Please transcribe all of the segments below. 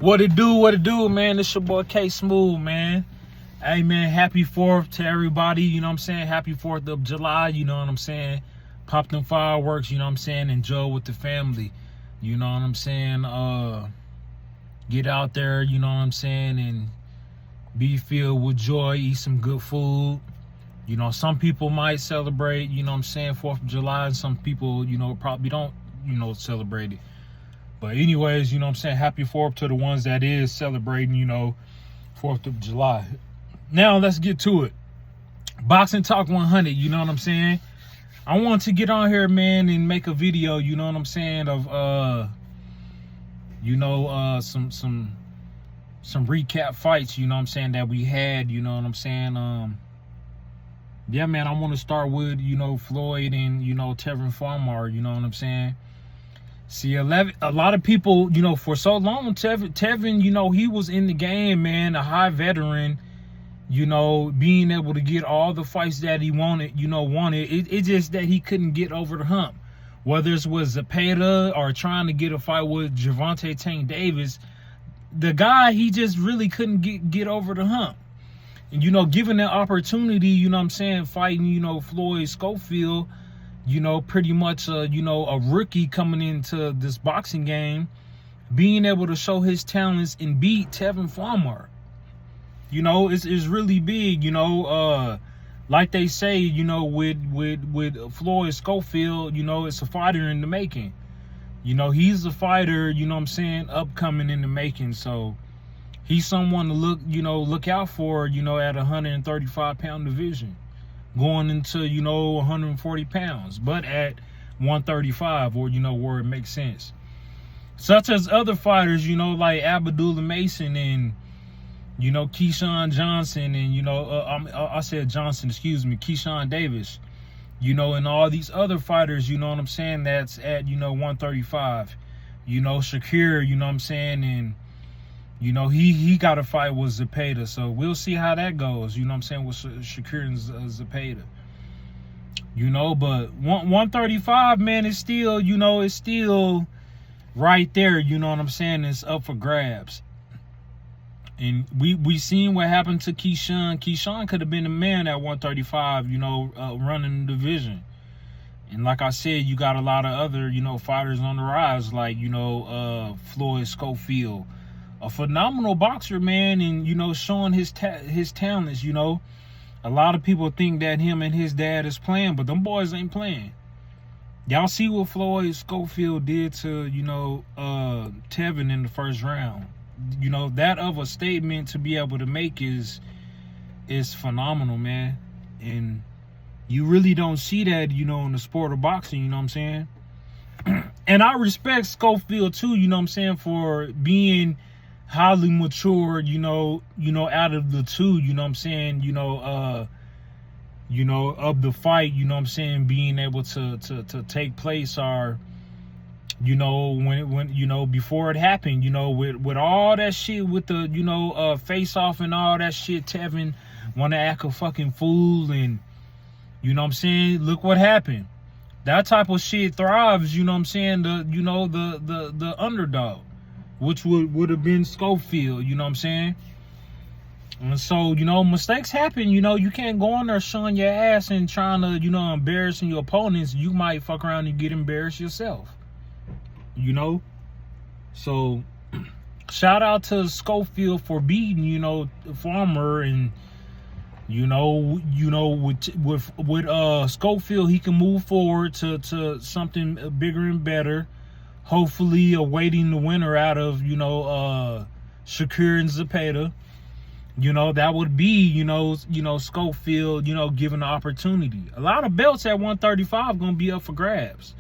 What it do, man? It's your boy K Smooth, man. Hey, man, happy 4th to everybody, you know what I'm saying? Happy 4th of July, you know what I'm saying? Pop them fireworks, you know what I'm saying? Enjoy with the family, you know what I'm saying? Get out there, you know what I'm saying? And be filled with joy, eat some good food. You know, some people might celebrate, you know what I'm saying, 4th of July, and some people, you know, probably don't, you know, celebrate it. But anyways, you know what I'm saying, happy 4th to the ones that is celebrating, you know, 4th of July. Now, let's get to it. Boxing Talk 100, you know what I'm saying? I want to get on here, man, and make a video, you know what I'm saying, of, some recap fights, you know what I'm saying, that we had, you know what I'm saying? Yeah, man, I want to start with, you know, Floyd and, you know, Tevin, you know what I'm saying? See, a lot of people, you know, for so long, Tevin, you know, he was in the game, man, a high veteran, you know, being able to get all the fights that he wanted. It's just that he couldn't get over the hump. Whether it was Zepeda or trying to get a fight with Gervonta Tank Davis, the guy, he just really couldn't get over the hump. And, you know, given the opportunity, you know what I'm saying, fighting, you know, Floyd Schofield, you know, pretty much, you know, a rookie coming into this boxing game, being able to show his talents and beat Tevin, you know, it's really big, you know, like they say, you know, with Floyd Schofield, you know, it's a fighter in the making. You know, he's a fighter, you know what I'm saying, upcoming in the making. So he's someone to look out for, you know, at 135-pound division, going into, you know, 140 pounds, but at 135, or, you know, where it makes sense. Such as other fighters, you know, like Abdullah Mason and, you know, Keyshawn Johnson and, you know, I said Johnson, excuse me, Keyshawn Davis, you know, and all these other fighters, you know what I'm saying, that's at, you know, 135. You know, Shakir, you know what I'm saying, and, you know, he got a fight with Zepeda, so we'll see how that goes, you know what I'm saying, with Shakir and Zepeda. You know, but 135, man, is still, you know, it's still right there, you know what I'm saying, it's up for grabs. And we seen what happened to Keyshawn. Keyshawn could have been the man at 135, you know, running the division. And like I said, you got a lot of other, you know, fighters on the rise, like, you know, Floyd Schofield, a phenomenal boxer, man, and, you know, showing his talents, you know. A lot of people think that him and his dad is playing, but them boys ain't playing. Y'all see what Floyd Schofield did to, you know, Tevin in the first round. You know, that of a statement to be able to make is phenomenal, man. And you really don't see that, you know, in the sport of boxing, you know what I'm saying? And I respect Schofield too, you know what I'm saying, for being highly mature, you know, out of the two, you know what I'm saying, you know, of the fight, you know what I'm saying, being able to take place, or, you know, when you know, before it happened, you know, with all that shit with the, you know, face off and all that shit, Tevin want to act a fucking fool, and, you know what I'm saying, look what happened. That type of shit thrives, you know what I'm saying, the underdog, which would have been Schofield, you know what I'm saying? And so, you know, mistakes happen, you know, you can't go on there showing your ass and trying to, you know, embarrassing your opponents. You might fuck around and get embarrassed yourself, you know? So, shout out to Schofield for beating, you know, Farmer, and, you know, with Schofield, he can move forward to something bigger and better. Hopefully awaiting the winner out of, you know, Shakir and Zepeda. You know, that would be, you know, Schofield, you know, given the opportunity. A lot of belts at 135 going to be up for grabs.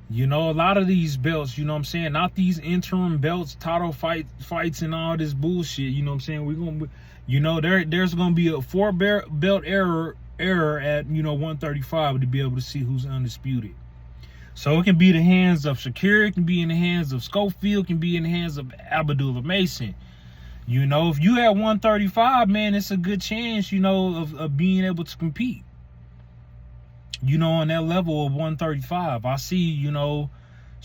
You know, a lot of these belts, you know what I'm saying, not these interim belts, title fights and all this bullshit, you know what I'm saying. We're going to, you know, there's going to be a 4-belt error at, you know, 135 to be able to see who's undisputed. So it can be in the hands of Shakir, it can be in the hands of Schofield, it can be in the hands of Abdullah Mason. You know, if you at 135, man, it's a good chance, you know, of being able to compete. You know, on that level of 135. I see, you know,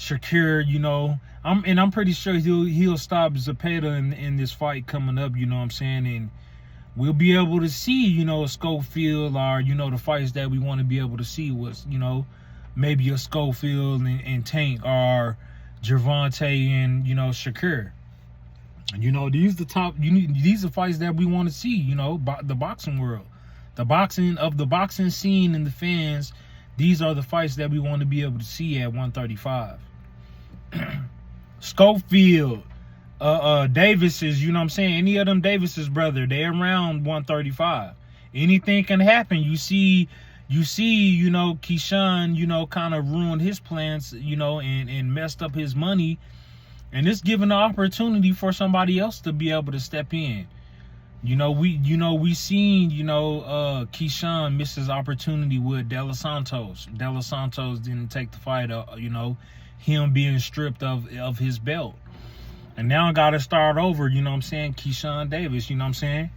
Shakur, you know, I'm pretty sure he'll stop Zepeda in this fight coming up, you know what I'm saying? And we'll be able to see, you know, a Schofield, or, you know, the fights that we want to be able to see was, you know, maybe a Schofield and Tank, or Gervonta and, you know, Shakur. You know, these are fights that we want to see, you know, the boxing world. The boxing scene and the fans, these are the fights that we want to be able to see at 135. Schofield, Davis's, you know what I'm saying? Any of them Davis's brother, they're around 135. Anything can happen. You see, you know, Keyshawn, you know, kind of ruined his plans, you know, and messed up his money. And it's giving the opportunity for somebody else to be able to step in. You know, we seen, you know, Keyshawn miss his opportunity with De Los Santos. De Los Santos didn't take the fight, you know, him being stripped of his belt. And now I got to start over, you know what I'm saying? Keyshawn Davis, you know what I'm saying?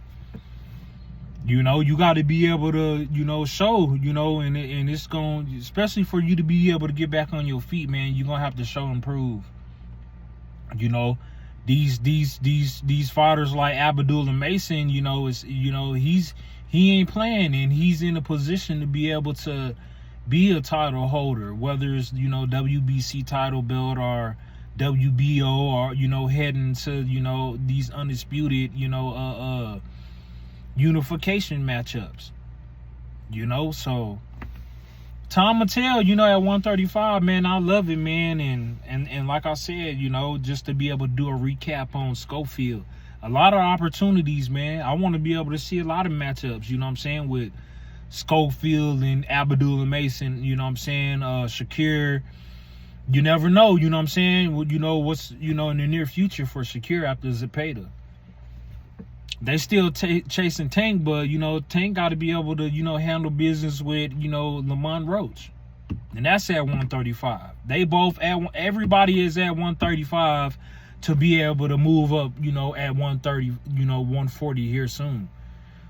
You know, you got to be able to, you know, show, you know, and it's going, especially for you to be able to get back on your feet, man, you're going to have to show and prove. You know, these fighters like Abdullah Mason, you know, he ain't playing, and he's in a position to be able to be a title holder, whether it's, you know, WBC title belt or WBO, or, you know, heading to, you know, these undisputed, you know, unification matchups, you know. So time will tell, you know, at 135, man. I love it, man. And like I said, you know, just to be able to do a recap on Schofield, a lot of opportunities, man. I want to be able to see a lot of matchups, you know what I'm saying, with Schofield and Abdullah Mason, you know what I'm saying, Shakur. You never know, you know what I'm saying, you know, what's, you know, in the near future for Shakur after Zepeda. They still chasing Tank, but, you know, Tank got to be able to, you know, handle business with, you know, Lamont Roach. And that's at 135. They both everybody is at 135 to be able to move up, you know, at 130, you know, 140 here soon.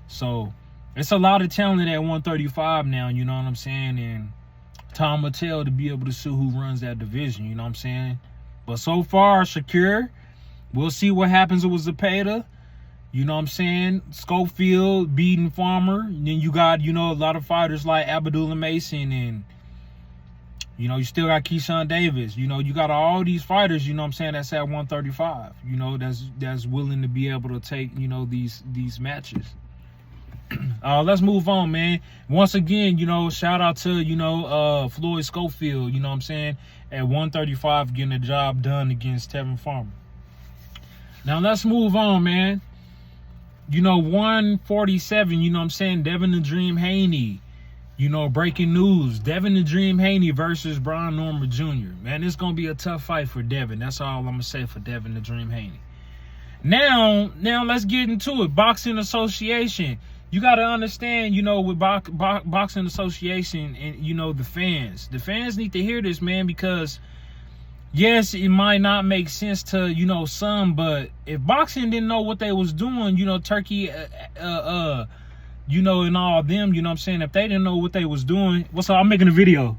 So it's a lot of talent at 135 now, you know what I'm saying? And time will tell to be able to see who runs that division, you know what I'm saying? But so far, Shakur, we'll see what happens with Zepeda. You know what I'm saying? Schofield beating Farmer. And then you got, you know, a lot of fighters like Abdullah Mason, and, you know, you still got Keyshawn Davis. You know, you got all these fighters, you know what I'm saying, that's at 135. You know, that's willing to be able to take, you know, these matches. Let's move on, man. Once again, you know, shout out to, you know, Floyd Schofield, you know what I'm saying, at 135, getting the job done against Tevin Farmer. Now let's move on, man. You know, 147, you know what I'm saying, Devin the Dream Haney. You know, breaking news, Devin the Dream Haney versus Brian Norman Jr. Man, it's going to be a tough fight for Devin. That's all I'm going to say for Devin the Dream Haney. Now let's get into it. Boxing Association. You got to understand, you know, with Boxing Association and, you know, the fans need to hear this, man, because yes, it might not make sense to, you know, some, but if boxing didn't know what they was doing, you know, Turkey, you know, and all of them, you know what I'm saying, if they didn't know what they was doing, what's up? I'm making a video.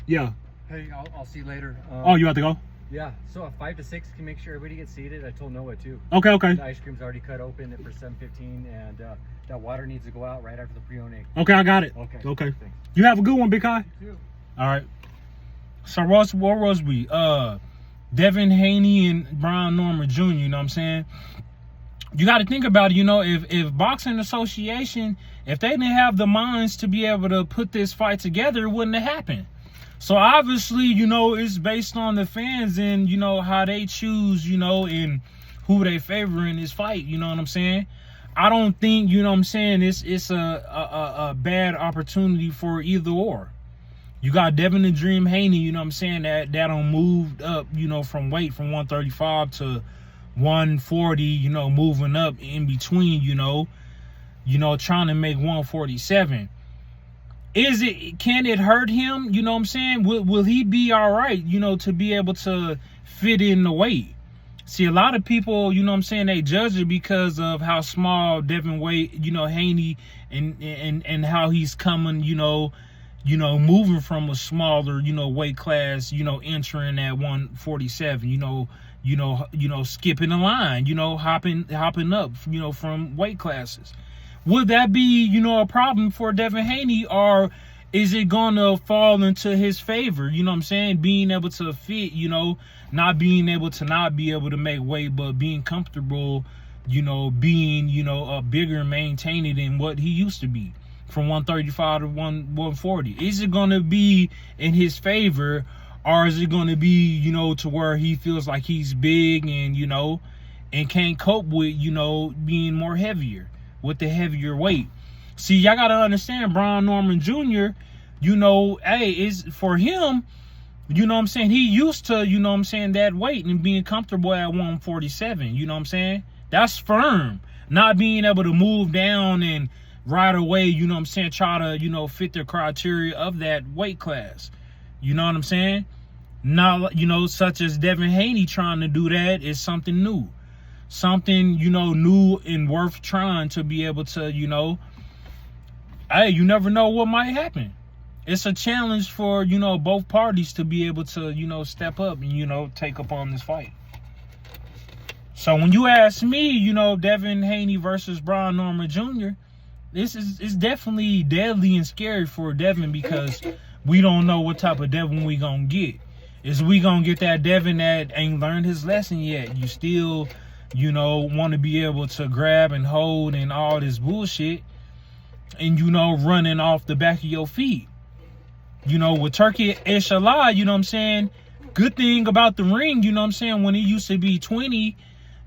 Yeah. Hey, I'll see you later. Oh, you have to go? Yeah, so at 5 to 6, can make sure everybody gets seated. I told Noah too. Okay. The ice cream's already cut open for 7:15, and that water needs to go out right after the pre-owned. Okay, I got it. Okay. Thanks. You have a good one, Big Kai. You too. All right. So where was we? Devin Haney and Brian Norman Jr., you know what I'm saying? You got to think about it, you know, if Boxing Association, if they didn't have the minds to be able to put this fight together, it wouldn't have happened. So obviously, you know, it's based on the fans and, you know, how they choose, you know, and who they favor in this fight, you know what I'm saying? I don't think, you know what I'm saying, it's a bad opportunity for either or. You got Devin the Dream Haney, you know what I'm saying, that don't moved up, you know, from weight from 135 to 140, you know, moving up in between, you know, trying to make 147. Can it hurt him? You know what I'm saying? Will he be all right, you know, to be able to fit in the weight? See, a lot of people, you know what I'm saying, they judge it because of how small Devin weight, you know, Haney and how he's coming, you know, you know, moving from a smaller, you know, weight class, you know, entering at 147, you know, skipping the line, you know, hopping up, you know, from weight classes. Would that be, you know, a problem for Devin Haney, or is it gonna fall into his favor? You know what I'm saying? Being able to fit, you know, not being able to make weight, but being comfortable, you know, being, you know, bigger and maintaining than what he used to be, from 135 to 140. Is it gonna be in his favor, or is it gonna be, you know, to where he feels like he's big and, you know, and can't cope with, you know, being more heavier, with the heavier weight? See, y'all gotta understand, Brian Norman Jr., you know, hey, is for him, you know what I'm saying, he used to, you know what I'm saying, that weight and being comfortable at 147, you know what I'm saying? That's firm. Not being able to move down and right away, you know what I'm saying, try to, you know, fit the criteria of that weight class. You know what I'm saying? Not, you know, such as Devin Haney trying to do that is something new. Something, you know, new and worth trying to be able to, you know, hey, you never know what might happen. It's a challenge for, you know, both parties to be able to, you know, step up and, you know, take up on this fight. So when you ask me, you know, Devin Haney versus Brian Norman Jr., it's definitely deadly and scary for Devin, because we don't know what type of Devin we gonna get. Is we gonna get that Devin that ain't learned his lesson yet? You still, you know, want to be able to grab and hold and all this bullshit, and, you know, running off the back of your feet. You know, with Turkey Inshallah, you know what I'm saying, good thing about the ring, you know what I'm saying, when it used to be 20,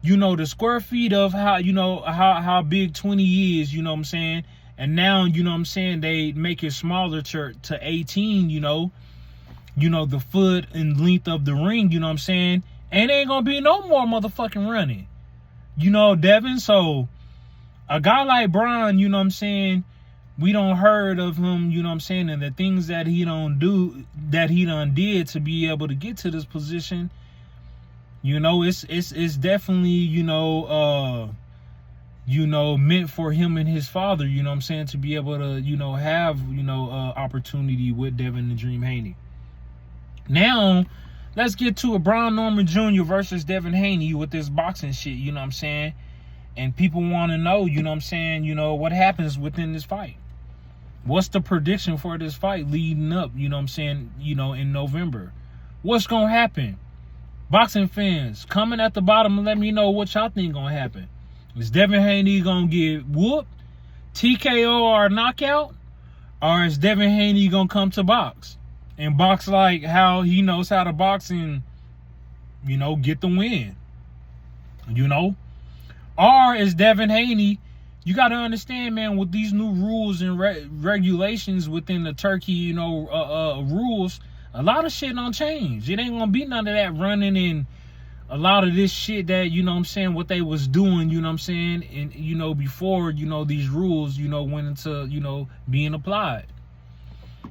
you know, the square feet of how, you know, how big 20 is, you know what I'm saying, and now, you know what I'm saying, they make it smaller to 18, you know, the foot and length of the ring, you know what I'm saying, and ain't gonna be no more motherfucking running, you know, Devin. So a guy like Brian, you know what I'm saying, we don't heard of him, you know what I'm saying, and the things that he done did to be able to get to this position. You know, it's definitely, you know, meant for him and his father, you know what I'm saying, to be able to, you know, have, you know, opportunity with Devin the Dream Haney. Now, let's get to a Brian Norman Jr. versus Devin Haney with this boxing shit, you know what I'm saying? And people want to know, you know what I'm saying, you know, what happens within this fight. What's the prediction for this fight leading up, you know what I'm saying, you know, in November? What's going to happen? Boxing fans, comment at the bottom and let me know what y'all think going to happen. Is Devin Haney going to get whooped, TKO or knockout? Or is Devin Haney going to come to box? And box like how he knows how to box and, you know, get the win? You know? Or is Devin Haney, you got to understand, man, with these new rules and regulations within the Turkey, you know, rules, a lot of shit don't change. It ain't going to be none of that running and a lot of this shit that, you know what I'm saying, what they was doing, you know what I'm saying, and, you know, before, you know, these rules, you know, went into, you know, being applied.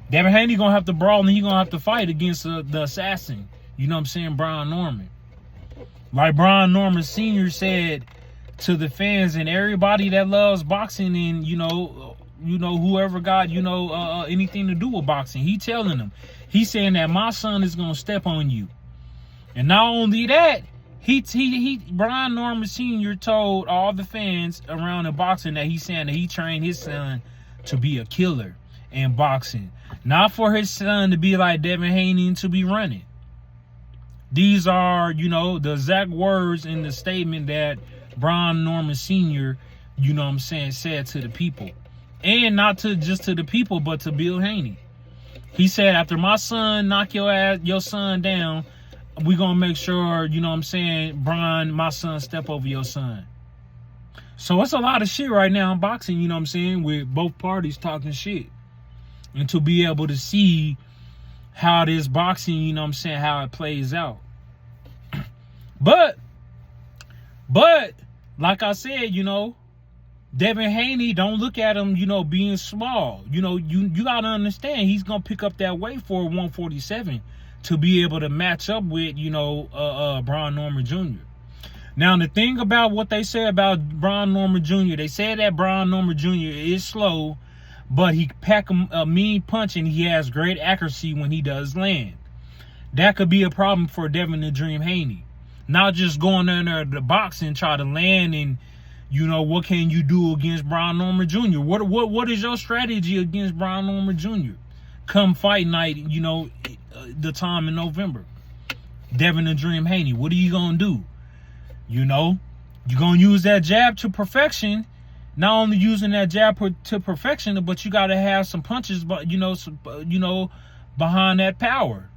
Devin Haney going to have to brawl and he going to have to fight against the assassin, you know what I'm saying, Brian Norman. Like Brian Norman Sr. said to the fans and everybody that loves boxing and, you know, whoever got, you know, anything to do with boxing, he telling them, he's saying that my son is going to step on you. And not only that, Brian Norman Sr. told all the fans around in boxing that he's saying that he trained his son to be a killer in boxing. Not for his son to be like Devin Haney and to be running. These are, you know, the exact words in the statement that Brian Norman Sr., you know what I'm saying, said to the people. And not to just to the people, but to Bill Haney. He said, after my son knock your son down, we're going to make sure, you know what I'm saying, Brian, my son, step over your son. So it's a lot of shit right now in boxing, you know what I'm saying, with both parties talking shit. And to be able to see how this boxing, you know what I'm saying, how it plays out. But, like I said, you know, Devin Haney, don't look at him, you know, being small. You know, you got to understand, he's going to pick up that weight for 147 to be able to match up with, you know, Brian Norman Jr. Now, the thing about what they say about Brian Norman Jr., they say that Brian Norman Jr. is slow, but he pack a mean punch and he has great accuracy when he does land. That could be a problem for Devin the Dream Haney. Not just going in there to box and try to land, and what can you do against Brian Norman Jr.? What is your strategy against Brian Norman Jr. come fight night, the time in November? Devin the Dream Haney, what are you gonna do? You're gonna use that jab to perfection. Not only using that jab to perfection, but you gotta have some punches, but behind that power.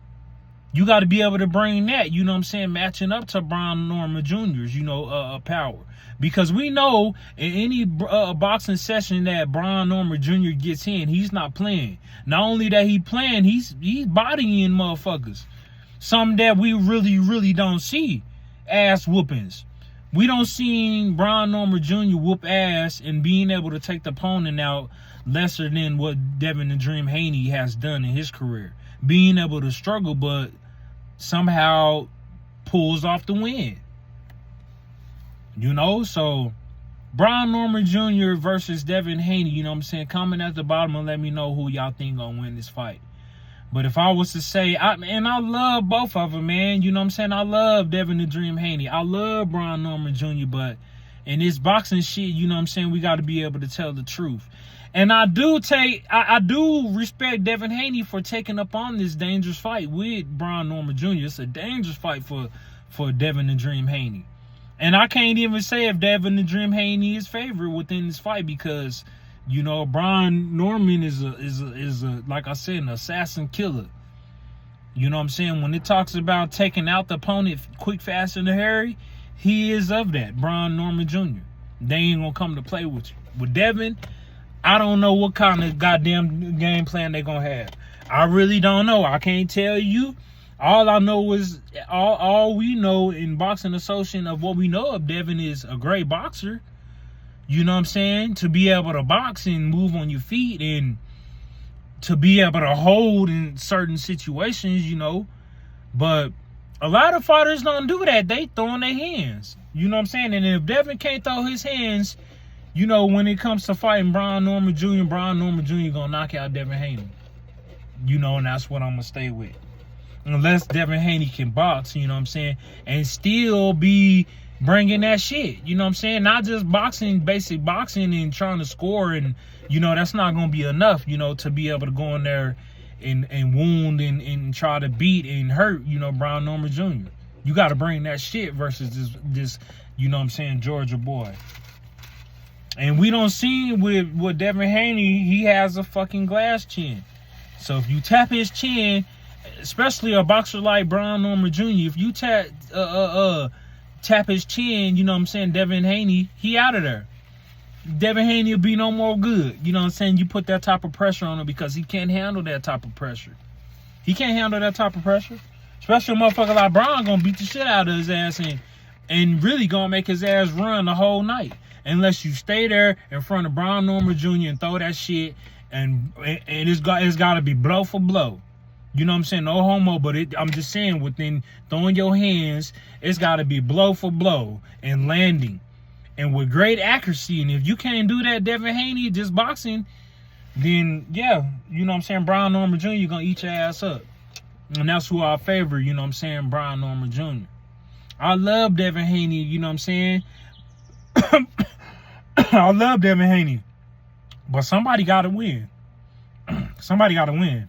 You got to be able to bring that, matching up to Brian Norman Jr.'s, power. Because we know in any boxing session that Brian Norman Jr. gets in, he's not playing. Not only that he playing, he's bodying motherfuckers. Something that we really, really don't see. Ass whoopings. We don't see Brian Norman Jr. whoop ass and being able to take the opponent out lesser than what Devin the Dream Haney has done in his career. Being able to struggle, but somehow pulls off the win. So Brian Norman Jr. versus Devin Haney, comment at the bottom and let me know who y'all think gonna win this fight. But if I was to say, I love both of them, man. I love Devin the Dream Haney. I love Brian Norman Jr., but in this boxing shit, we got to be able to tell the truth. And I do respect Devin Haney for taking up on this dangerous fight with Brian Norman Jr. It's a dangerous fight for Devin the Dream Haney. And I can't even say if Devin the Dream Haney is favored within this fight because, Brian Norman is a like I said, an assassin killer. When it talks about taking out the opponent quick, fast, and hurry, he is of that. Brian Norman Jr. They ain't gonna come to play with you. With Devin, I don't know what kind of goddamn game plan they're gonna have. I really don't know. I can't tell you. All I know is all we know in Boxing Association of what we know of Devin is a great boxer. To be able to box and move on your feet and to be able to hold in certain situations, But a lot of fighters don't do that. They throw in their hands. And if Devin can't throw his hands, when it comes to fighting Brian Norman Jr., gonna knock out Devin Haney. And that's what I'm gonna stay with. Unless Devin Haney can box, and still be bringing that shit, not just boxing, basic boxing and trying to score, and that's not gonna be enough, to be able to go in there and wound and try to beat and hurt, Brian Norman Jr. You got to bring that shit versus this Georgia boy. And we don't see with Devin Haney, he has a fucking glass chin. So if you tap his chin, especially a boxer like Brian Norman Jr., if you tap his chin, Devin Haney, he out of there. Devin Haney will be no more good. You put that type of pressure on him because he can't handle that type of pressure. He can't handle that type of pressure. Especially a motherfucker like Brian gonna beat the shit out of his ass and really gonna make his ass run the whole night. Unless you stay there in front of Brian Norman Jr. and throw that shit and it's got to be blow for blow. No homo, but I'm just saying within throwing your hands, it's got to be blow for blow and landing and with great accuracy. And if you can't do that, Devin Haney, just boxing, then yeah, Brian Norman Jr. gonna eat your ass up. And that's who I favor, Brian Norman Jr. I love Devin Haney, I love Devin Haney. But somebody got to win. Somebody got to win.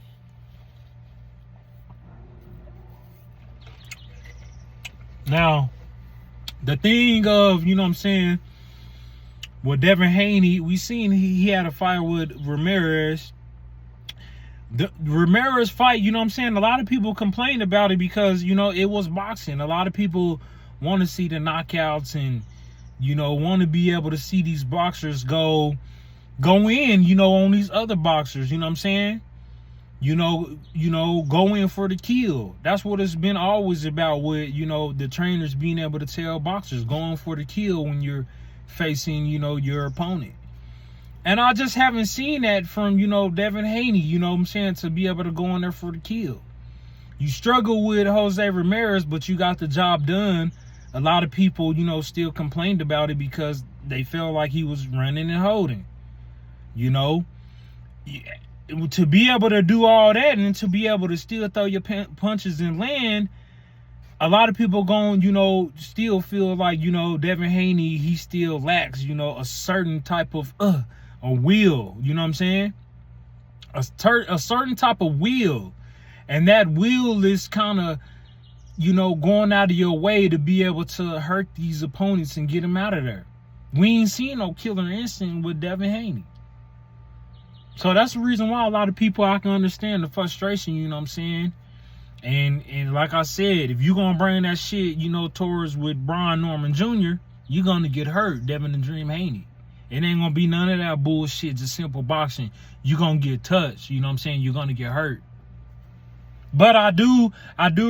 Now, the thing of, with Devin Haney, we seen he had a fight with Ramirez. The Ramirez fight, a lot of people complained about it because, it was boxing. A lot of people want to see the knockouts and, want to be able to see these boxers go in, on these other boxers, go in for the kill. That's what it's been always about with, the trainers being able to tell boxers, going for the kill when you're facing, your opponent. And I just haven't seen that from, Devin Haney, to be able to go in there for the kill. You struggle with Jose Ramirez, but you got the job done. A lot of people, still complained about it because they felt like he was running and holding, to be able to do all that and to be able to still throw your punches and land, a lot of people going, still feel like, Devin Haney, he still lacks, a certain type of a will, you know what I'm saying? A certain type of will. And that will is kind of, going out of your way to be able to hurt these opponents and get them out of there. We ain't seen no killer instinct with Devin Haney. So that's the reason why a lot of people, I can understand the frustration, you know what I'm saying? And like I said, if you're going to bring that shit, towards with Brian Norman Jr., you're going to get hurt, Devin the Dream Haney. It ain't going to be none of that bullshit, just simple boxing. You're going to get touched, you know what I'm saying? You're going to get hurt. But I do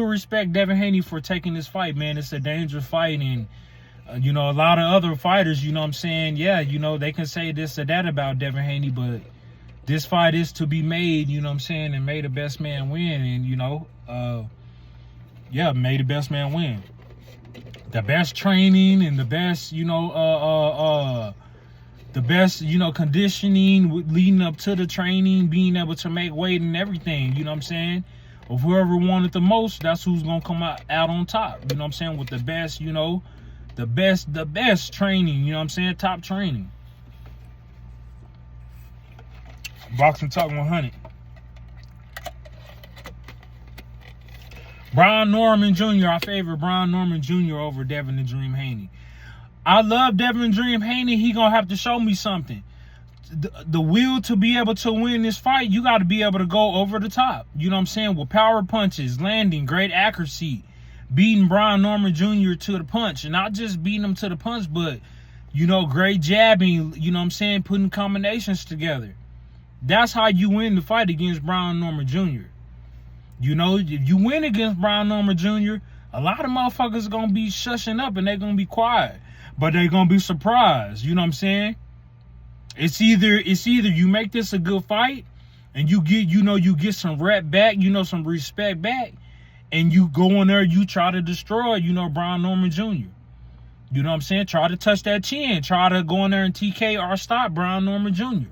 respect Devin Haney for taking this fight, man. It's a dangerous fight, and a lot of other fighters, you know what I'm saying? Yeah, they can say this or that about Devin Haney, but this fight is to be made, you know what I'm saying, and may the best man win. And, may the best man win. The best training and the best, conditioning leading up to the training, being able to make weight and everything, you know what I'm saying? Of whoever wanted the most, that's who's going to come out on top, you know what I'm saying? With the best, the best training, you know what I'm saying? Top training. Boxing Talk 100. Brian Norman Jr. I favor Brian Norman Jr. over Devin the Dream Haney. I love Devin the Dream Haney. He gonna have to show me something. The will to be able to win this fight, you got to be able to go over the top. You know what I'm saying? With power punches, landing, great accuracy, beating Brian Norman Jr. to the punch, and not just beating him to the punch, but great jabbing. You know what I'm saying? Putting combinations together. That's how you win the fight against Brian Norman Jr. If you win against Brian Norman Jr., a lot of motherfuckers are going to be shushing up and they're going to be quiet. But they're going to be surprised. You know what I'm saying? It's either you make this a good fight and you get some rep back, some respect back, and you go in there, you try to destroy, Brian Norman Jr. You know what I'm saying? Try to touch that chin. Try to go in there and TK or stop Brian Norman Jr.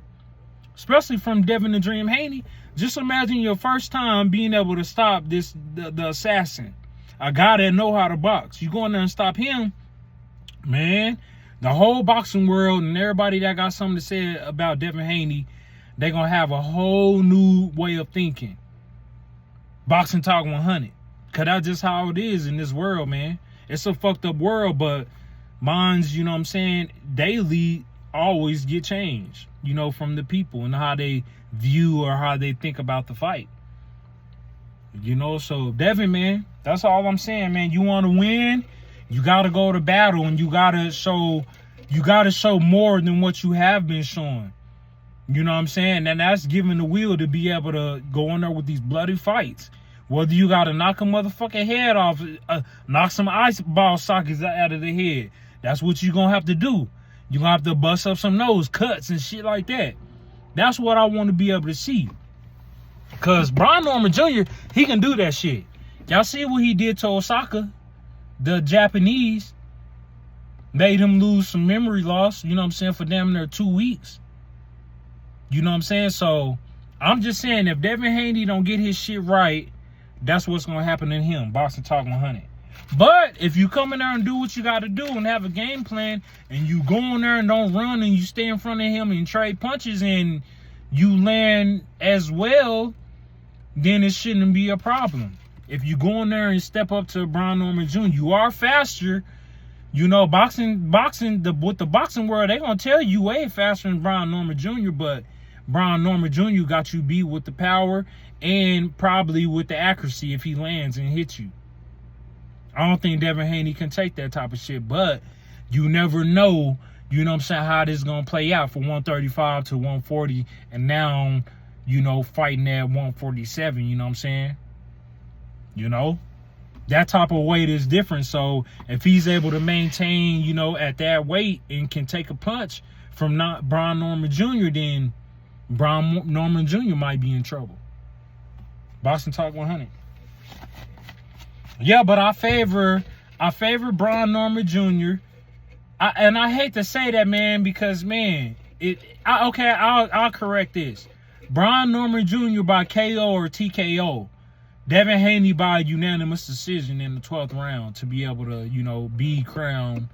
Especially from Devin the Dream Haney. Just imagine your first time being able to stop the assassin, a guy that know how to box. You go in there and stop him, man. The whole boxing world and everybody that got something to say about Devin Haney, they're gonna have a whole new way of thinking. Boxing Talk 100, cause that's just how it is in this world, man. It's a fucked up world, but minds, you know what I'm saying, daily always get changed, from the people and how they view or how they think about the fight. So Devin, man, that's all I'm saying, man. You want to win, you got to go to battle, and you got to show more than what you have been showing. You know what I'm saying? And that's giving the will to be able to go in there with these bloody fights. Whether you got to knock a motherfucking head off, knock some ice ball sockets out of the head, that's what you're going to have to do. You're going to have to bust up some nose cuts and shit like that. That's what I want to be able to see. Because Brian Norman Jr., he can do that shit. Y'all see what he did to Osaka? The Japanese made him lose some memory loss, you know what I'm saying, for damn near 2 weeks. You know what I'm saying? So, I'm just saying, if Devin Haney don't get his shit right, that's what's going to happen to him. Boxing Talk 100. But if you come in there and do what you got to do and have a game plan, and you go in there and don't run and you stay in front of him and trade punches and you land as well, then it shouldn't be a problem. If you go in there and step up to Brian Norman Jr., you are faster. With the boxing world, they're going to tell you way faster than Brian Norman Jr., but Brian Norman Jr. got you beat with the power and probably with the accuracy if he lands and hits you. I don't think Devin Haney can take that type of shit, but you never know, you know what I'm saying, how this is going to play out for 135 to 140 and now, fighting at 147, you know what I'm saying? That type of weight is different. So if he's able to maintain, at that weight and can take a punch from not Brian Norman Jr., then Brian Norman Jr. might be in trouble. Boxing Talk 100. Yeah, but I favor Brian Norman Jr. I hate to say that, man, because, man, I'll correct this. Brian Norman Jr. by KO or TKO. Devin Haney by unanimous decision in the 12th round to be able to, be crowned,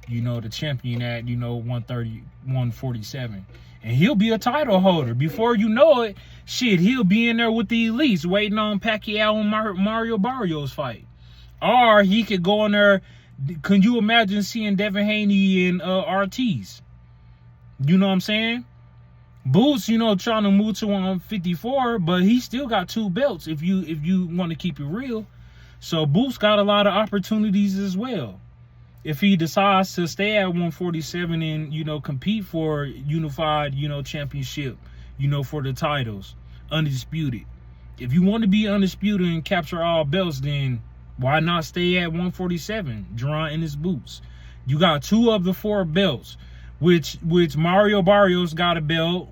the champion at, 130, 147. And he'll be a title holder. Before you know it, shit, he'll be in there with the elites waiting on Pacquiao and Mario Barrios fight. Or he could go in there. Can you imagine seeing Devin Haney and Ortiz? You know what I'm saying? Boots, trying to move to 154, but he still got 2 belts if you want to keep it real. So Boots got a lot of opportunities as well. If he decides to stay at 147 and, compete for unified, championship, for the titles, undisputed. If you want to be undisputed and capture all belts, then why not stay at 147, Jerron in his boots? You got 2 of the 4 belts, which Mario Barrios got a belt.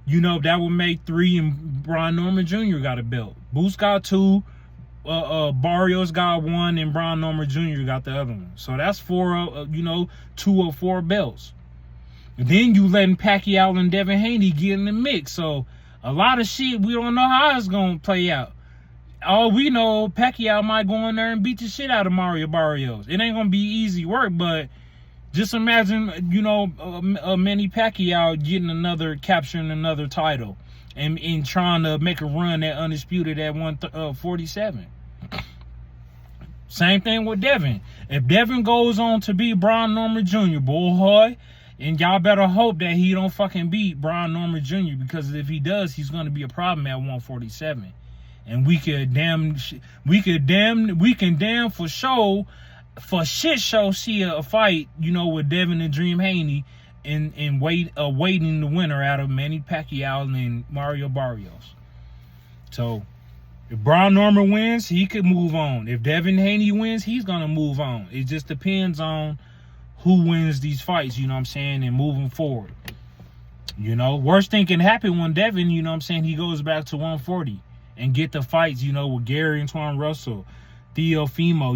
That would make 3, and Brian Norman Jr. got a belt. Boots got 2, Barrios got 1, and Brian Norman Jr. got the other one. So that's 4, 2 of 4 belts. And then you letting Pacquiao and Devin Haney get in the mix. So a lot of shit, we don't know how it's going to play out. All we know, Pacquiao might go in there and beat the shit out of Mario Barrios. It ain't going to be easy work, but just imagine, Manny Pacquiao capturing another title and trying to make a run at undisputed at 147. Same thing with Devin. If Devin goes on to beat Brian Norman Jr., boy, and y'all better hope that he don't fucking beat Brian Norman Jr., because if he does, he's going to be a problem at 147. And we can damn for sure, for shit show, see a fight, with Devin and Dream Haney and awaiting the winner out of Manny Pacquiao and Mario Barrios. So if Brian Norman wins, he could move on. If Devin Haney wins, he's gonna move on. It just depends on who wins these fights, and moving forward. Worst thing can happen when Devin, he goes back to 140 and get the fights, with Gary and Twan Russell, Theo Fimo,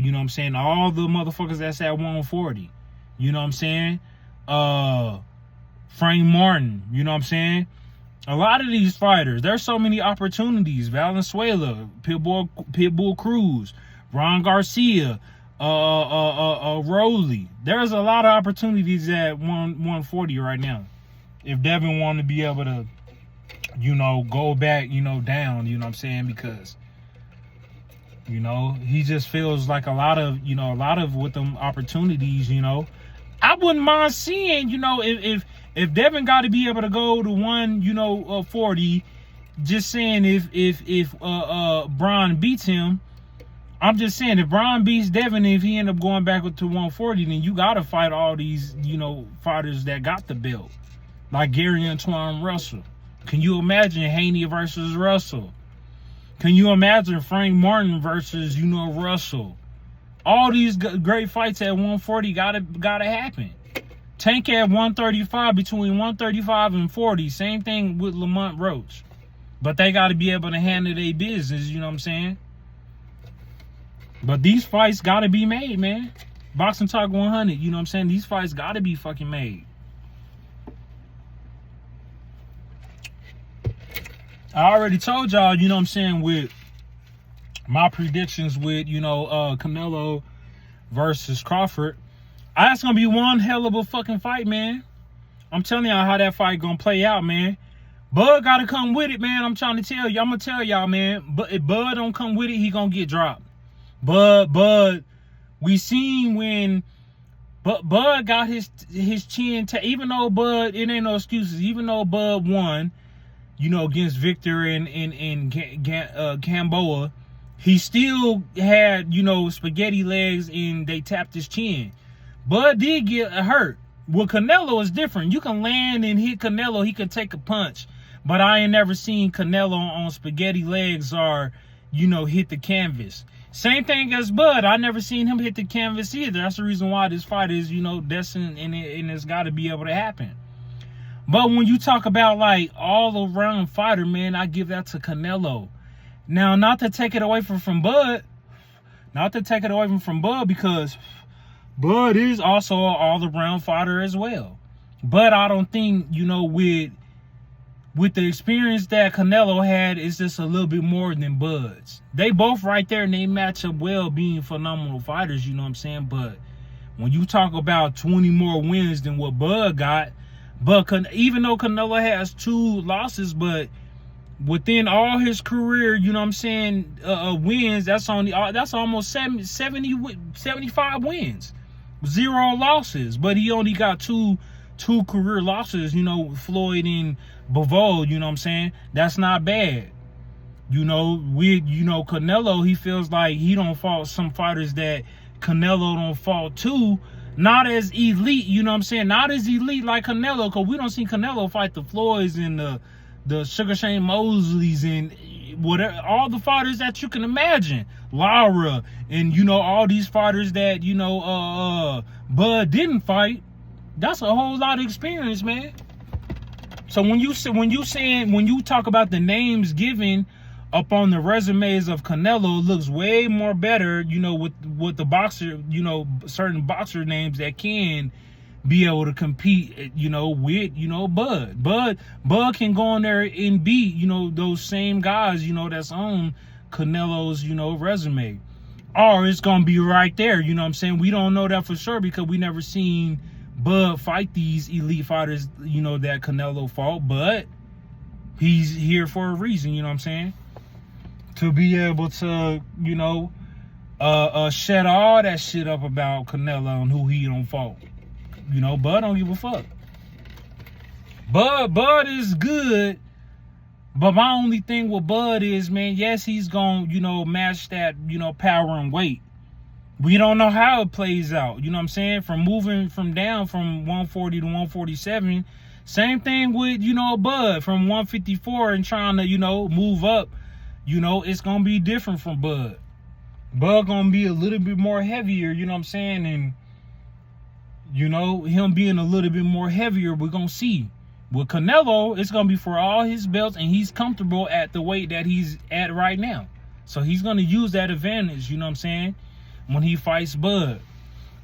all the motherfuckers that's at 140. Frank Martin, a lot of these fighters, there's so many opportunities. Valenzuela, Pitbull Cruz, Ron Garcia, Rowley. There's a lot of opportunities at 140 right now. If Devin want to be able to, go back, down, because he just feels like a lot of with them opportunities, I wouldn't mind seeing, if Devin got to be able to go to 40, just saying if Brian beats him, I'm just saying if Brian beats Devin, if he end up going back to 140, then you got to fight all these, fighters that got the belt, like Gary and Twan Russell. Can you imagine Haney versus Russell? Can you imagine Frank Martin versus, Russell? All these great fights at 140 gotta happen. Tank at 135, between 135 and 40. Same thing with Lamont Roach. But they gotta be able to handle their business, But these fights gotta be made, man. Boxing Talk 100, These fights gotta be fucking made. I already told y'all, with my predictions with, Canelo versus Crawford. That's going to be one hell of a fucking fight, man. I'm telling y'all how that fight going to play out, man. Bud got to come with it, man. I'm trying to tell you. I'm going to tell y'all, man. But if Bud don't come with it, he going to get dropped. Bud, we seen when Bud got his chin, even though Bud, it ain't no excuses, even though Bud won, against Victor and Gamboa, he still had, spaghetti legs and they tapped his chin. Bud did get hurt. Well, Canelo is different. You can land and hit Canelo. He can take a punch. But I ain't never seen Canelo on spaghetti legs or, hit the canvas. Same thing as Bud. I never seen him hit the canvas either. That's the reason why this fight is, destined and it's got to be able to happen. But when you talk about, like, all-around fighter, man, I give that to Canelo. Now, not to take it away from Bud. Not to take it away from Bud, because Bud is also an all-around fighter as well. But I don't think, with with the experience that Canelo had, it's just a little bit more than Bud's. They both right there and they match up well, being phenomenal fighters, you know what I'm saying? But when you talk about 20 more wins than what Bud got, but even though Canelo has 2 losses, but within all his career, you know what I'm saying, wins, that's almost 75 wins, 0 losses. But he only got two career losses, you know, Floyd and Bivol, you know what I'm saying? That's not bad. You know, Canelo, he feels like he don't fault some fighters that Canelo don't fault too. Not as elite, you know what I'm saying? Not as elite like Canelo, because we don't see Canelo fight the Floyds and the Sugar Shane Mosleys and whatever, all the fighters that you can imagine. Lara and, you know, all these fighters that, you know, Bud didn't fight. That's a whole lot of experience, man. So when you talk about the names given up on the resumes of Canelo, it looks way more better, you know, with the boxer, you know, certain boxer names that can be able to compete, you know, with, you know, Bud. Bud can go on there and beat, you know, those same guys, you know, that's on Canelo's, you know, resume. Or it's gonna be right there, you know what I'm saying? We don't know that for sure because we never seen Bud fight these elite fighters, you know, that Canelo fought, but he's here for a reason, you know what I'm saying? To be able to, you know, shut all that shit up about Canelo and who he don't fault. You know, Bud don't give a fuck. Bud is good, but my only thing with Bud is, man, yes, he's gonna, you know, match that, you know, power and weight. We don't know how it plays out. You know what I'm saying? From moving down from 140 to 147. Same thing with, you know, Bud from 154 and trying to, you know, move up. You know, it's going to be different from Bud. Bud going to be a little bit more heavier, you know what I'm saying? And, you know, him being a little bit more heavier, we're going to see. With Canelo, it's going to be for all his belts, and he's comfortable at the weight that he's at right now. So he's going to use that advantage, you know what I'm saying, when he fights Bud.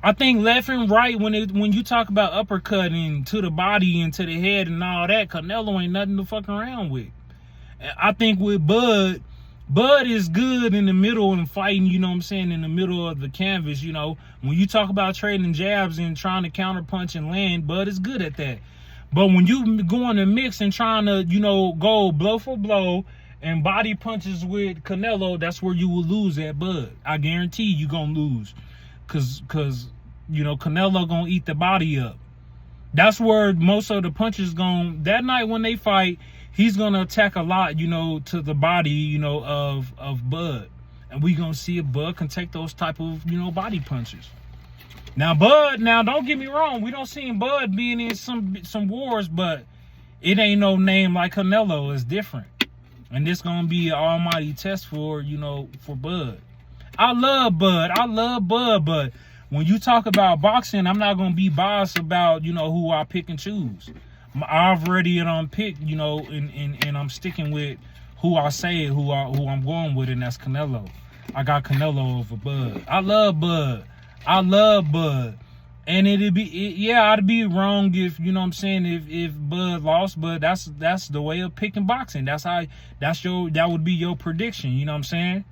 I think left and right, when you talk about uppercutting to the body and to the head and all that, Canelo ain't nothing to fuck around with. I think with Bud is good in the middle and fighting, you know what I'm saying, in the middle of the canvas, you know. When you talk about trading jabs and trying to counter punch and land, Bud is good at that. But when you go in the mix and trying to, you know, go blow for blow and body punches with Canelo, that's where you will lose at Bud. I guarantee you gonna lose. Cause you know, Canelo gonna eat the body up. That's where most of the punches that night when they fight, he's gonna attack a lot, you know, to the body, you know, of Bud. And we gonna see if Bud can take those type of, you know, body punches. Now Bud, don't get me wrong, we don't see Bud being in some wars, but it ain't no name like Canelo. It's different. And this gonna be an almighty test for, you know, for Bud. I love Bud, but when you talk about boxing, I'm not gonna be biased about, you know, who I pick and choose. I've already picked, you know, and I'm sticking with who I say, who I'm going with, and that's Canelo. I got Canelo over Bud. I love Bud. And I'd be wrong if, you know what I'm saying, if Bud lost, but that's the way of picking boxing. That would be your prediction, you know what I'm saying?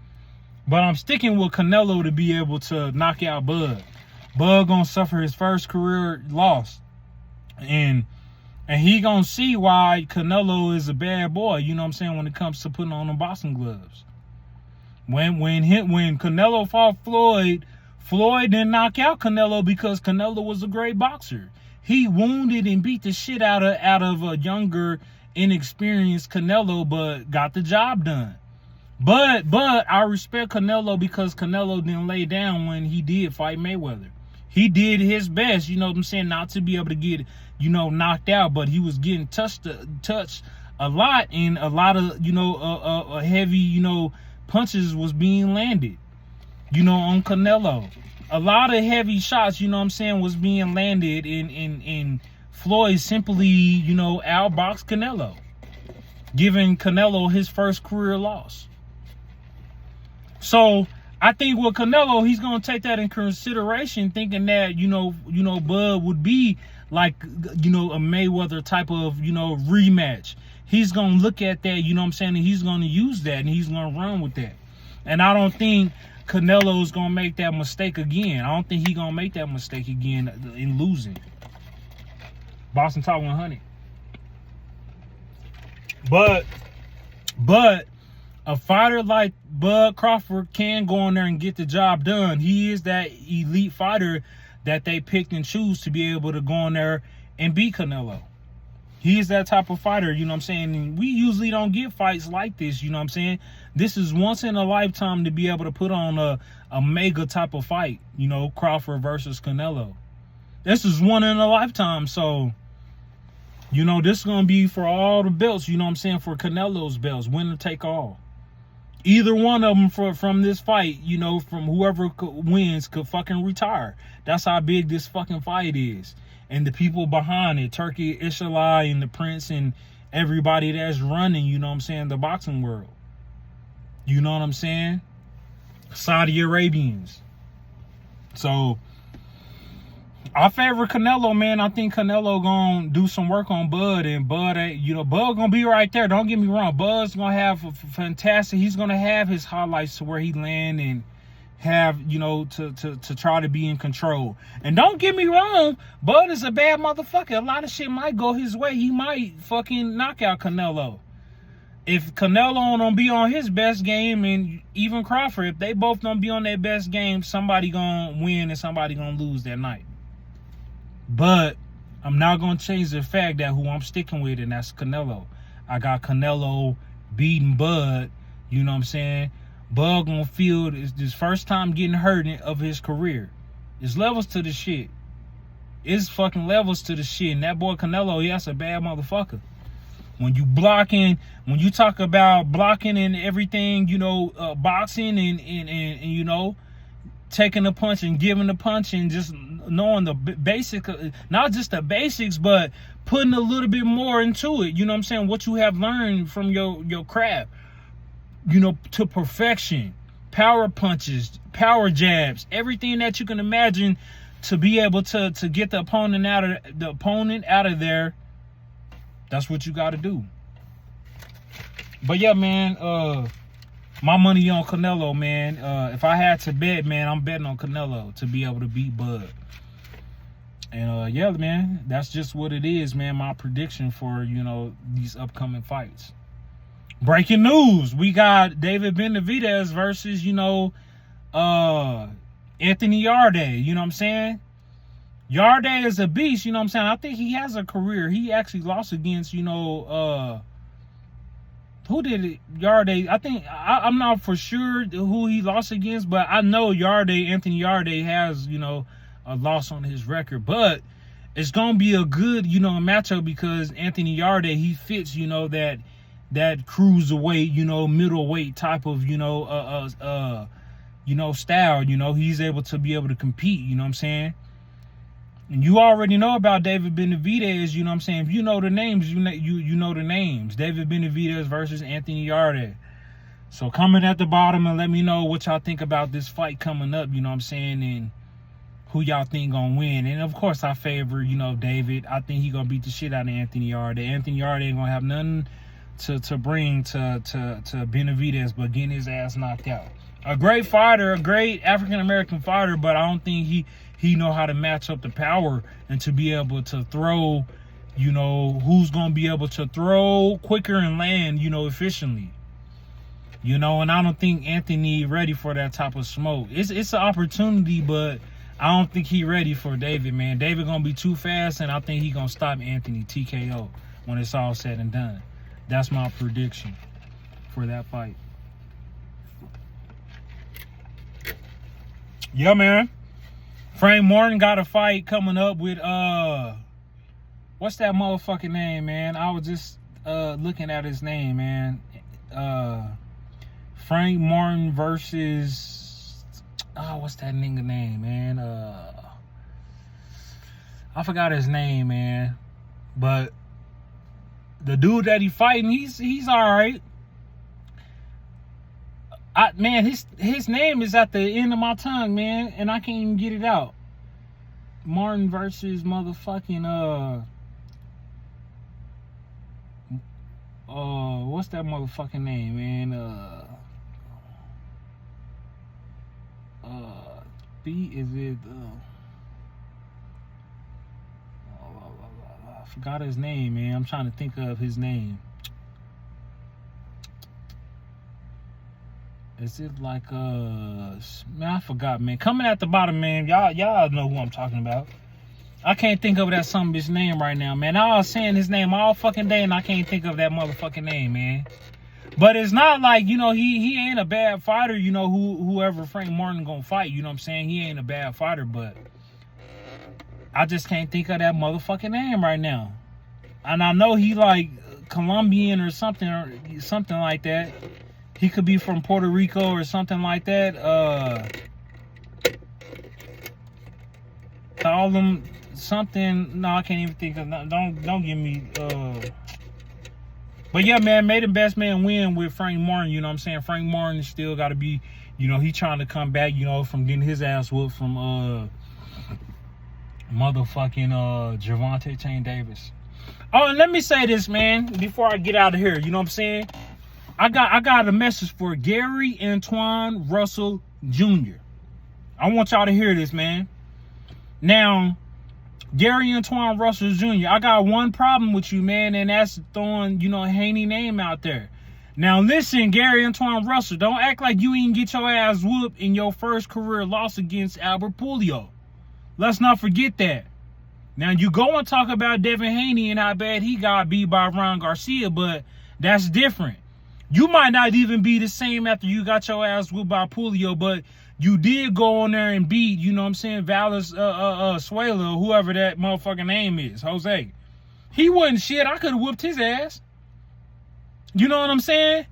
But I'm sticking with Canelo to be able to knock out Bud. Bud gonna suffer his first career loss. And he gonna see why Canelo is a bad boy, you know what I'm saying, when it comes to putting on the boxing gloves. When Canelo fought Floyd didn't knock out Canelo because Canelo was a great boxer. He wounded and beat the shit out of a younger, inexperienced Canelo, but got the job done. But I respect Canelo because Canelo didn't lay down when he did fight Mayweather. He did his best, you know what I'm saying, not to be able to get, you know, knocked out, but he was getting touched a lot, and a lot of, you know, a heavy, you know, punches was being landed, you know, on Canelo. A lot of heavy shots, you know what I'm saying, was being landed, in Floyd simply, you know, outboxed Canelo, giving Canelo his first career loss. So I think with Canelo, he's gonna take that in consideration, thinking that, you know, Bud would be like, you know, a Mayweather type of, you know, rematch. he's gonna look at that, you know what I'm saying, and he's gonna use that and he's gonna run with that. And I don't think Canelo's gonna make that mistake again. I don't think he's gonna make that mistake again in losing. BoxingTalk 100. But a fighter like Bud Crawford can go in there and get the job done. He is that elite fighter that they picked and choose to be able to go in there and beat Canelo. He is that type of fighter, you know what I'm saying? And we usually don't get fights like this, you know what I'm saying? This is once in a lifetime to be able to put on a mega type of fight, you know, Crawford versus Canelo. This is one in a lifetime, so, you know, this is going to be for all the belts, you know what I'm saying, for Canelo's belts, winner take all. Either one of them from this fight, you know, from whoever wins could fucking retire. That's how big this fucking fight is. And the people behind it, Turkey, Ishalai, and the Prince, and everybody that's running, you know what I'm saying, the boxing world. You know what I'm saying? Saudi Arabians. So, I favor Canelo, man. I think Canelo gonna do some work on Bud, and Bud, you know, Bud gonna be right there. Don't get me wrong. Bud's gonna have a fantastic. He's gonna have his highlights to where he land and have, you know, to try to be in control. And don't get me wrong, Bud is a bad motherfucker. A lot of shit might go his way. He might fucking knock out Canelo. If Canelo don't be on his best game, and even Crawford, if they both don't be on their best game, somebody gonna win and somebody gonna lose that night. But I'm not going to change the fact that who I'm sticking with, and that's Canelo. I got Canelo beating Bud, you know what I'm saying? Bud going to feel this first time getting hurt of his career. There's levels to the shit. It's fucking levels to the shit. And that boy Canelo, that's a bad motherfucker. When you blocking, when you talk about blocking and everything, you know, boxing and you know, taking a punch and giving a punch and just knowing the basic, not just the basics, but putting a little bit more into it. You know what I'm saying? What you have learned from your craft, you know, to perfection. Power punches, power jabs, everything that you can imagine to be able to get the opponent out of there. That's what you got to do. But yeah, man, my money on Canelo, man. If I had to bet, man, I'm betting on Canelo to be able to beat Bud. And yeah, man, that's just what it is, man. My prediction for, you know, these upcoming fights. Breaking news: we got David Benavidez versus, you know, Anthony Yarde. You know what I'm saying? Yarde is a beast. You know what I'm saying? I think he has a career. He actually lost against, you know, who did it? Yarde. I think I'm not for sure who he lost against, but I know Anthony Yarde has, you know, a loss on his record. But it's gonna be a good, you know, matchup because Anthony Yarde, he fits, you know, that cruiserweight, you know, middleweight type of, you know, style. You know, he's able to compete. You know what I'm saying? And you already know about David Benavidez, you know what I'm saying? If you know the names, you know the names. David Benavidez versus Anthony Yarde. So comment at the bottom and let me know what y'all think about this fight coming up, you know what I'm saying? And who y'all think gonna win. And of course I favor, you know, David. I think he gonna beat the shit out of Anthony Yarde. Anthony Yarde ain't gonna have nothing to bring to Benavidez but getting his ass knocked out. A great fighter, a great African-American fighter, but I don't think he know how to match up the power and to be able to throw, you know, who's going to be able to throw quicker and land, you know, efficiently. You know, and I don't think Anthony ready for that type of smoke. It's an opportunity, but I don't think he ready for David, man. David going to be too fast, and I think he going to stop Anthony TKO when it's all said and done. That's my prediction for that fight. Yeah, man. Frank Morton got a fight coming up with what's that motherfucking name, man? I was just looking at his name, man. Frank Morton versus what's that nigga name, man? I forgot his name, man. But the dude that he fighting, he's all right. Man, his name is at the end of my tongue, man, and I can't even get it out. Martin versus motherfucking what's that motherfucking name, man? Is it? I forgot his name, man. I'm trying to think of his name. Is it like man? I forgot, man. Coming at the bottom, man. Y'all know who I'm talking about. I can't think of that some bitch name right now, man. I was saying his name all fucking day, and I can't think of that motherfucking name, man. But it's not like, you know, he ain't a bad fighter, you know, whoever Frank Martin gonna fight, you know what I'm saying? He ain't a bad fighter, but I just can't think of that motherfucking name right now. And I know he like Colombian or something like that. He could be from Puerto Rico or something like that. Call him something. No, I can't even think of. Don't give me. But yeah, man, made the best man win with Frank Martin. You know what I'm saying? Frank Martin still got to be. You know, he trying to come back. You know, from getting his ass whooped from motherfucking Gervonta Tank Davis. Oh, and let me say this, man, before I get out of here. You know what I'm saying? I got a message for Gary Antoine Russell Jr. I want y'all to hear this, man. Now, Gary Antoine Russell Jr., I got one problem with you, man, and that's throwing, you know, Haney name out there. Now, listen, Gary Antoine Russell, don't act like you ain't get your ass whooped in your first career loss against Albert Puello. Let's not forget that. Now, you go and talk about Devin Haney and how bad he got beat by Ron Garcia, but that's different. You might not even be the same after you got your ass whooped by Puello, but you did go on there and beat, you know what I'm saying, Valis Suela, whoever that motherfucking name is, Jose. He wasn't shit. I could have whooped his ass. You know what I'm saying?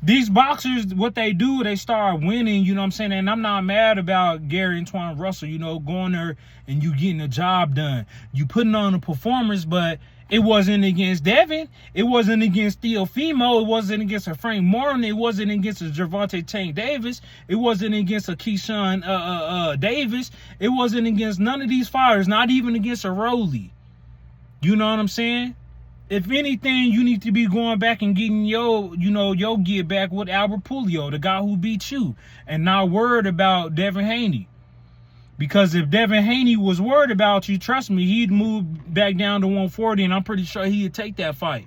These boxers, what they do, they start winning, you know what I'm saying? And I'm not mad about Gary Antoine Russell, you know, going there and you getting the job done. You putting on a performance, but it wasn't against Devin. It wasn't against Teofimo. It wasn't against a Frank Martin. It wasn't against a Gervonta Tank Davis. It wasn't against a Keyshawn Davis. It wasn't against none of these fighters, not even against a Rolly. You know what I'm saying? If anything, you need to be going back and getting your get back with Albert Puello, the guy who beat you, and not worried about Devin Haney. Because if Devin Haney was worried about you, trust me, he'd move back down to 140, and I'm pretty sure he'd take that fight.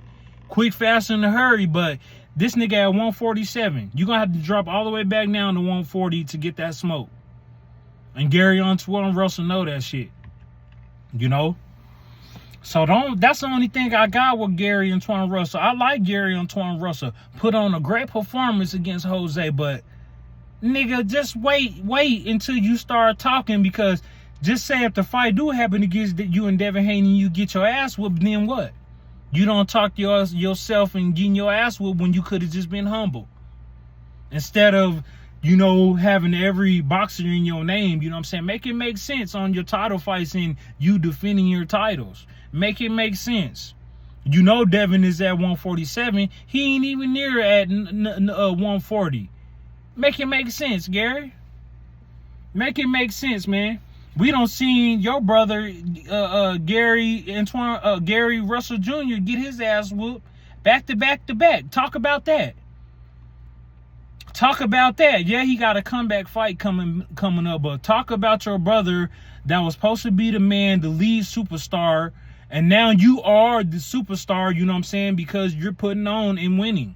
Quick, fast, in a hurry, but this nigga at 147. You're going to have to drop all the way back down to 140 to get that smoke. And Gary Antoine Russell know that shit. You know? So that's the only thing I got with Gary Antoine Russell. I like Gary Antoine Russell. Put on a great performance against Jose, but nigga, just wait until you start talking, because just say if the fight do happen against you and Devin Haney, you get your ass whooped, then what? You don't talk to yourself and getting your ass whooped when you could have just been humble. Instead of, you know, having every boxer in your name, you know what I'm saying? Make it make sense on your title fights and you defending your titles. Make it make sense. You know Devin is at 147. He ain't even near at 140. Make it make sense, Gary. Make it make sense, man. We don't see your brother Gary Russell Jr. get his ass whooped back to back to back. Talk about that. Talk about that. Yeah, he got a comeback fight coming up, but talk about your brother that was supposed to be the man, the lead superstar, and now you are the superstar, you know what I'm saying, because you're putting on and winning.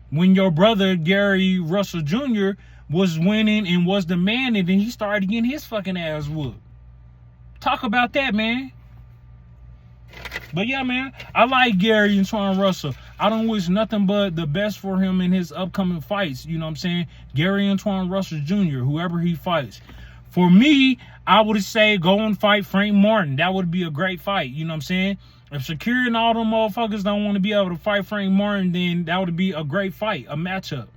When your brother, Gary Russell Jr., was winning and was the man, and then he started getting his fucking ass whooped. Talk about that, man. But yeah, man, I like Gary Antoine Russell. I don't wish nothing but the best for him in his upcoming fights. You know what I'm saying? Gary Antoine Russell Jr., whoever he fights. For me, I would say go and fight Frank Martin. That would be a great fight. You know what I'm saying? If Shakir and all them motherfuckers don't want to be able to fight Frank Martin, then that would be a great fight, a matchup.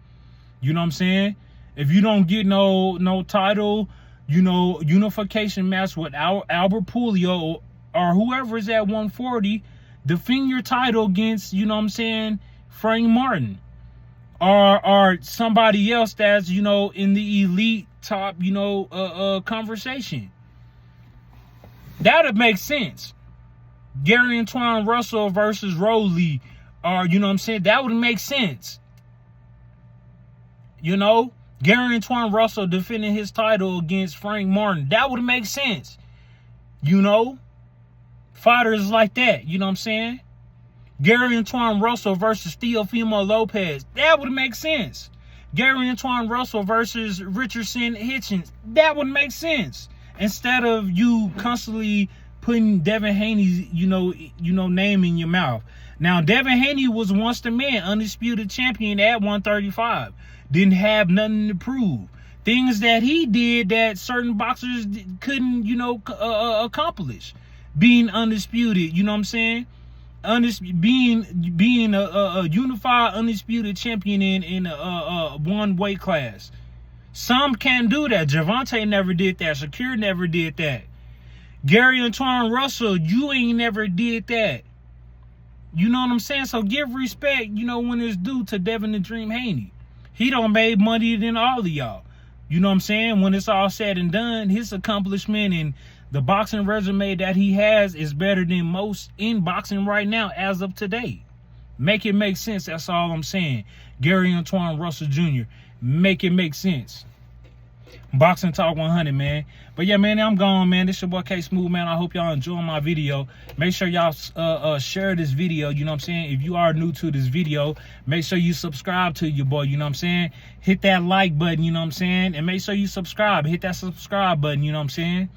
You know what I'm saying? If you don't get no title, you know, unification match with Albert Puello or whoever is at 140, defend your title against, you know what I'm saying, Frank Martin. Or somebody else that's, you know, in the elite top, you know, conversation. That would make sense. Gary Antoine Russell versus Rolly, Or, you know what I'm saying? That would make sense. You know? Gary Antoine Russell defending his title against Frank Martin. That would make sense. You know? Fighters like that. You know what I'm saying? Gary Antoine Russell versus Teofimo Lopez. That would make sense. Gary Antoine Russell versus Richardson Hitchens. That would make sense. Instead of you constantly putting Devin Haney's, name in your mouth. Now, Devin Haney was once the man, undisputed champion at 135. Didn't have nothing to prove. Things that he did that certain boxers couldn't, accomplish. Being undisputed, you know what I'm saying? Being a unified undisputed champion in one weight class. Some can't do that. Javante never did that. Shakir never did that. Gary Antoine Russell, you ain't never did that. You know what I'm saying? So give respect, when it's due to Devin the Dream Haney. He done made money than all of y'all. You know what I'm saying? When it's all said and done, his accomplishment and the boxing resume that he has is better than most in boxing right now as of today. Make it make sense. That's all I'm saying. Gary Antoine Russell Jr. Make it make sense. Boxing Talk 100, man. But yeah, man, I'm gone, man. This your boy K Smooth, man. I hope y'all enjoying my video. Make sure y'all share this video, you know what I'm saying? If you are new to this video, make sure you subscribe to your boy, you know what I'm saying? Hit that like button, you know what I'm saying? And make sure you subscribe. Hit that subscribe button, you know what I'm saying?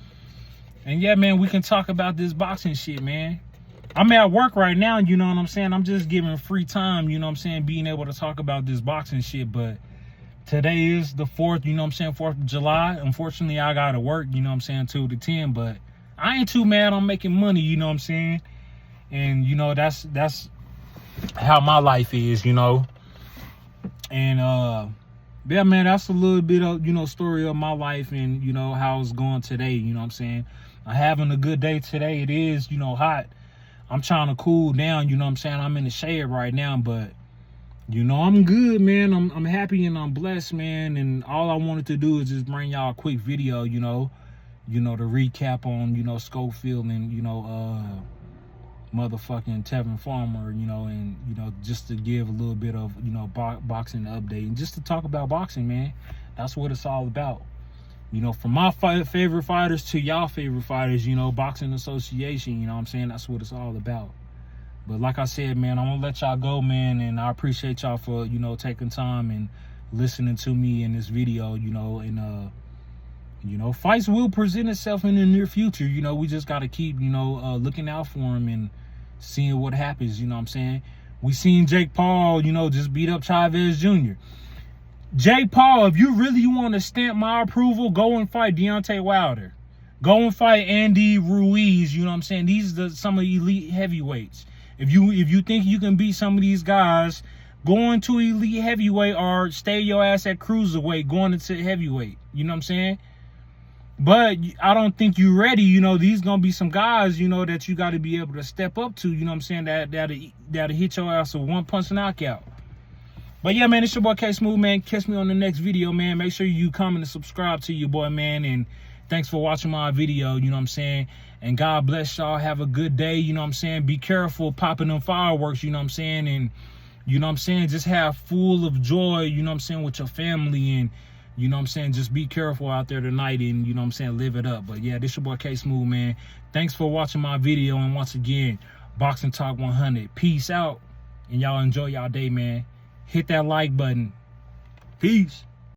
And yeah, man, we can talk about this boxing shit, man. I'm at work right now, you know what I'm saying? I'm just giving free time, you know what I'm saying? Being able to talk about this boxing shit, but today is the 4th, you know what I'm saying, 4th of July. Unfortunately, I got to work, you know what I'm saying, 2 to 10. But I ain't too mad on making money, you know what I'm saying? And, that's how my life is, And, yeah, man, that's a little bit of, story of my life and, how it's going today, you know what I'm saying? I'm having a good day today. It is, hot. I'm trying to cool down, you know what I'm saying? I'm in the shade right now, but I'm good, man. I'm happy and I'm blessed, man. And all I wanted to do is just bring y'all a quick video, to recap on, Schofield and, motherfucking Tevin Farmer, and, just to give a little bit of, boxing update and just to talk about boxing, man. That's what it's all about. From my favorite fighters to y'all favorite fighters, Boxing Association, you know what I'm saying? That's what it's all about. But like I said, man, I'm going to let y'all go, man. And I appreciate y'all for, taking time and listening to me in this video, and, fights will present itself in the near future. We just got to keep, looking out for them and seeing what happens, you know what I'm saying? We seen Jake Paul, just beat up Chavez Jr. Jake Paul, if you really want to stamp my approval, go and fight Deontay Wilder. Go and fight Andy Ruiz, you know what I'm saying? These are some of the elite heavyweights. If you think you can beat some of these guys, go into elite heavyweight or stay your ass at cruiserweight, going into heavyweight. You know what I'm saying? But I don't think you're ready. These gonna be some guys, that you got to be able to step up to. You know what I'm saying? That'll hit your ass with one punch knockout. But yeah, man, it's your boy K Smooth, man. Catch me on the next video, man. Make sure you comment and subscribe to your boy, man. And thanks for watching my video, you know what I'm saying? And God bless y'all. Have a good day, you know what I'm saying? Be careful popping them fireworks, you know what I'm saying? And, you know what I'm saying? Just have full of joy, you know what I'm saying, with your family. And, you know what I'm saying? Just be careful out there tonight and, you know what I'm saying, live it up. But yeah, this your boy K Smooth, man. Thanks for watching my video. And once again, Boxing Talk 100. Peace out. And y'all enjoy y'all day, man. Hit that like button. Peace.